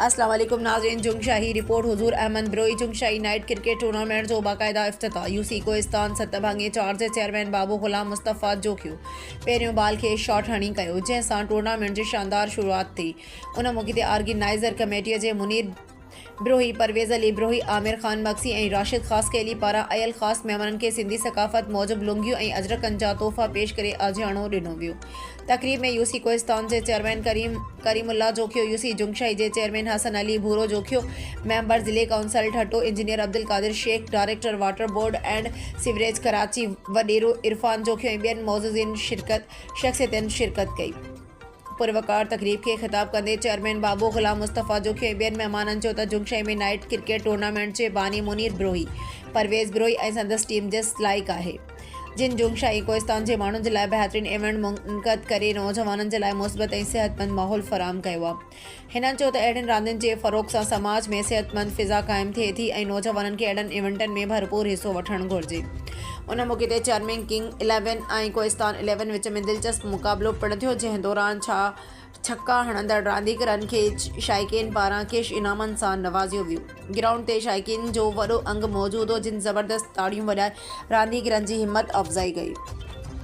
अस्सलाम वालेकुम नाज़रीन। जुंगशाही रिपोर्ट। हुजूर Ahmad Brohi जुंगशाही night cricket tournament जो बाकायदा इफ्तिताह। यूसी कोहिस्तान सतभांगे 4 जे चेयरमैन बाबू गुलाम मुस्तफ़ा जोखियो पहिरियों बाल के शॉट हणी कयो, जंहिंसां टूर्नामेंट जी शानदार शुरूआत थी। उन मौक़े ते ऑर्गेनाइज़र कमेटीअ जे मुनीर ब्रोही, परवेज़ अली ब्रोही, आमिर ख़ान मक्सी ऐं राशिद ख़ासकैली पारां आयल ख़ासि महिमाननि खे सिंधी सक़ाफ़त मूजिबि लुंगियूं ऐं अजरकनि जा तोहफ़ा पेश करे आजियाणो ॾिनो वियो। तक़रीब में यूसी कोहिस्तान जे चेयरमैन करीमुल्लाह जोखियो, यूसी जुंगशाही जे चेयरमैन हसन अली भूरो जोखियो, मेंबर ज़िले council Thatta engineer Abdul Qadir Shaikh, director water board and sewerage Karachi वॾेरो इरफान जोखियो ऐं ॿियनि मौज़ूज़िन शख़्सियतुनि शिरकत कई। पुरवकार तकरीब के खिताब कंदे चेयरमैन बाबू गुलाम मुस्तफ़ा जोखियो ऐं ॿियनि महिमाननि चयो त जुंगशाही में नाइट क्रिकेट टूर्नामेंट जे बानी मुनीर ब्रोही, परवेज़ ब्रोही ऐं संदसि टीम जस्ट लाइक आहे, जिन जुंगशाही कोहिस्तान जे माण्हुनि जे लाइ बहितरीन इवेंट मुनक़द करे नौजवाननि जे लाइ मुस्बत ऐं सेहतमंद माहौल फ़राहम कयो आहे। हिननि चयो त अहिड़नि रांदियुनि जे फ़रोग़ सां समाज में सेहतमंद फ़िज़ा क़ाइमु थिए थी ऐं नौजवाननि खे अहिड़नि इवेंटनि में भरपूर हिसो वठणु घुरिजे। उन मौक़े ते चेयरमैन किंग 11 ऐं कोहिस्तान 11 विच में दिलचस्प मुक़ाबिलो पिणु थियो, जंहिं दौरान छक्का हणंदड़ रांदीगरनि खे शाइक़ीन पारां कैश इनामनि सां नवाज़ियो वियो। ग्राउंड ते शाइक़ीन जो वॾो अंग मौजूदु हो, जिन ज़बरदस्त ताड़ियूं वॼाए रांदीगरनि जी हिमत अफ़ज़ाई कई।